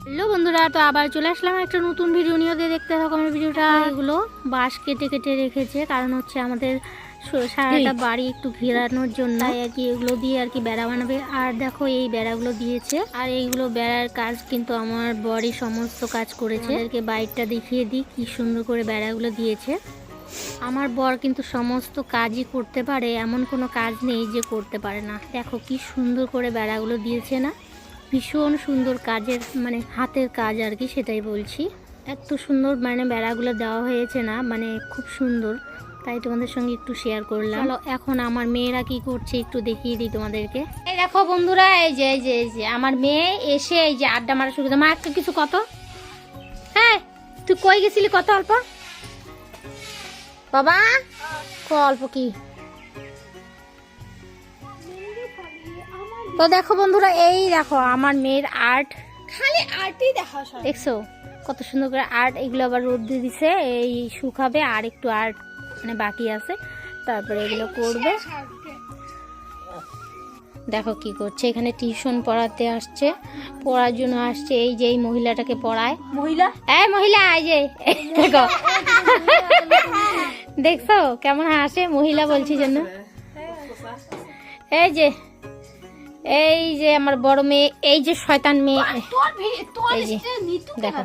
Hello বন্ধুরা, তো আবার চলে আসলাম একটা নতুন ভিডিও নিয়ে। দেখতে থাকো আমার ভিডিওটা। এগুলো বাঁশ কেটে কেটে রেখেছে, কারণ হচ্ছে আমাদের সারাটা বাড়ি একটু ঘেরানোর জন্য আর কি, এগুলো দিয়ে আর কি বেড়া বানাবে। আর দেখো এই বেড়াগুলো দিয়েছে, আর এইগুলো বেড়ার কাজ কিন্তু আমার বড়ি সমস্ত কাজ করেছে। এদেরকে বাইরটা দেখিয়ে দিই কি সুন্দর করে বেড়াগুলো দিয়েছে। আমার বর কিন্তু সমস্ত কাজই করতে পারে, এমন কোনো কাজ নেই যে করতে পারে না। দেখো কি সুন্দর করে বেড়াগুলো দিয়েছে না, ভীষণ সুন্দর কাজের মানে হাতের কাজ আর কি, সেটাই বলছি। এত সুন্দর মানে বেড়াগুলো দেওয়া হয়েছে না, মানে খুব সুন্দর, তাই তোমাদের সঙ্গে একটু শেয়ার করলাম। চলো এখন আমার মেয়েরা কি করছে একটু দেখিয়ে দিই তোমাদেরকে। এই দেখো বন্ধুরা, এই যে আমার মেয়ে এসে এই যে আড্ডা মারা শুরু করছে। মা একটা কিছু কত, হ্যাঁ তুই কই গেছিলি কত অল্প বাবা, অল্প কি। তো দেখো বন্ধুরা, এই দেখো আমার মেয়ের আর্ট, খালি আর্টই দেখা হয়। দেখছো কত সুন্দর করে আর্ট। এগুলো আবার রোদ দিয়ে দিছে, এই শুকাবে, আর একটু আর্ট মানে বাকি আছে, তারপরে এগুলো করবে। দেখো কি করছে, এখানে টিউশন পড়াতে আসছে, পড়ার জন্য আসছে। এই যে এই মহিলাটাকে পড়ায়, মহিলা এই মহিলা, এই যে দেখো দেখছো কেমন হাসে, মহিলা বলছি জন্য। এই যে আমার বড় মেয়ে, এই যে শয়তান মেয়ে, এই যে দেখো,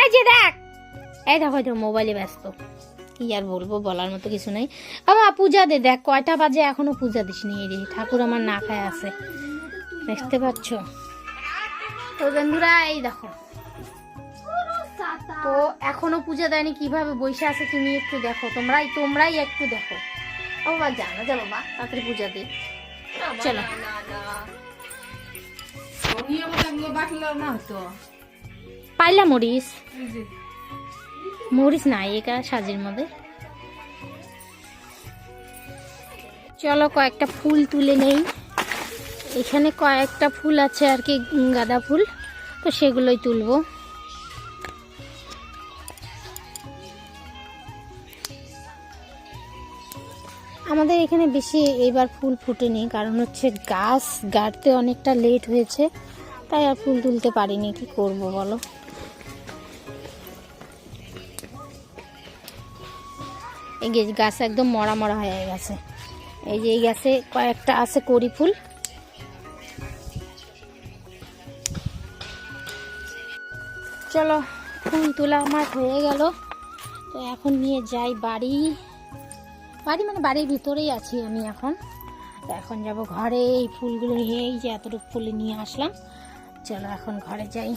এই যে দেখ, এই দেখো মোবাইলে ব্যস্ত, কি আর বলবো, বলার মতো কিছু নাই। বাবা পূজা দে, দেখ কয়টা বাজে এখনো পূজা দিসনি, রে ঠাকুর আমার না খায় আছে, দেখতে পাচ্ছ। তো বন্ধুরা এই দেখো, তো এখনো পূজা দেয়নি, কিভাবে বসে আছে তুমি একটু দেখো, তোমরাই একটু দেখো। ও বাবা জানা যা বাবা, তাড়াতাড়ি পূজা দে, চলো। পাইলা মরিচ নাই একা সাজের মধ্যে। চলো কয়েকটা ফুল তুলে নেই, এখানে কয়েকটা ফুল আছে আর কি, গাঁদা ফুল, তো সেগুলোই তুলবো। আমাদের এখানে বেশি এবার ফুল ফুটেনি, কারণ হচ্ছে গাছ গাড়তে অনেকটা লেট হয়েছে, তাই আর ফুল তুলতে পারিনি। কি করব বলো। এই গাছ একদম মরা মরা হয়ে গেছে। এই যে এই গাছে কয়েকটা আছে কড়ি ফুল। চলো ফুল তোলা আমার হয়ে গেল, তো এখন নিয়ে যাই বাড়ি মানে বাড়ির ভিতরেই আছি আমি এখন। তো এখন যাব ঘরে, এই ফুলগুলো নিয়ে, এই যে এতটুকু ফুল নিয়ে আসলাম। চলো এখন ঘরে যাই।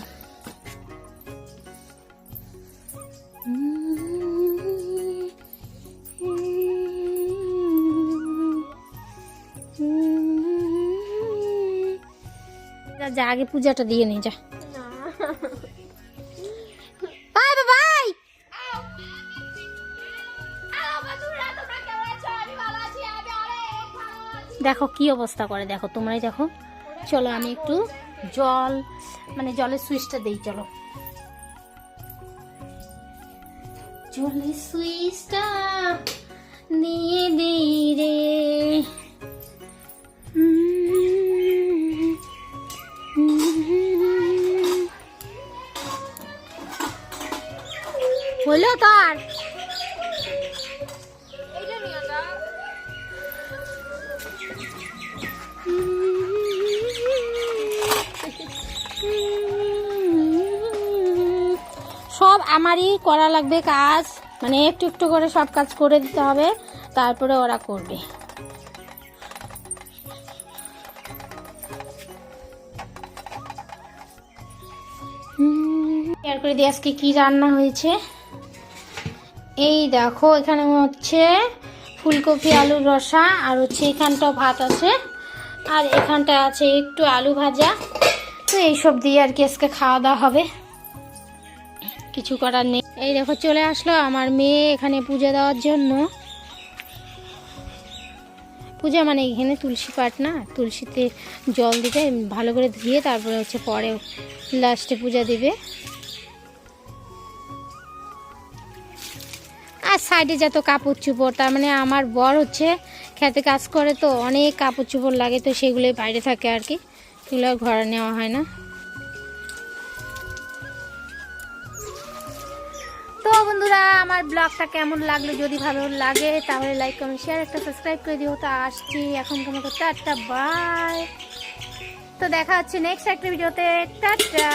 যা আগে পূজাটা দিয়ে নি যা। দেখো কি অবস্থা করে, দেখো তোমরাই দেখো। চলো আমি একটু জল মানে জলের সুইচটা দেই, চলো জলের সুইচটা দিয়ে দেই রে। হলো তার সব আমারই করা লাগবে কাজ, মানে একটু একটু করে সব কাজ করে দিতে হবে, তারপরে ওরা করবে। শেয়ার করে দিই আজকে কি রান্না হয়েছে। এই দেখো এখানে হচ্ছে ফুলকপি আলুর রসা, আর হচ্ছে এখানটাও ভাত আছে, আর এখানটা আছে একটু আলু ভাজা। তো এইসব দিয়ে আর কি আজকে খাওয়া দাওয়া হবে, কিছু করার নেই। এই দেখো চলে আসলো আমার মেয়ে এখানে পূজা দেওয়ার জন্য। পূজা মানে এখানে তুলসী পাঠ না, তুলসীতে জল দিতে ভালো করে ধুয়ে তারপরে হচ্ছে পরে লাস্টে পূজা দিবে। আর সাইডে যত কাপড় চোপড়, তার মানে আমার বর হচ্ছে খেতে কাজ করে, তো অনেক কাপড় চোপড় লাগে, তো সেগুলোই বাইরে থাকে আর কি, এগুলো ঘরে নেওয়া হয় না। বন্ধুরা আমার ব্লগটা কেমন লাগলো, যদি ভালো লাগে তাহলে লাইক কমেন্ট শেয়ার একটা সাবস্ক্রাইব করে দিও। তো আসছি এখন তোমাকে, টাটা বাই। তো দেখা হচ্ছে নেক্সট একটা ভিডিওতে, টাটা।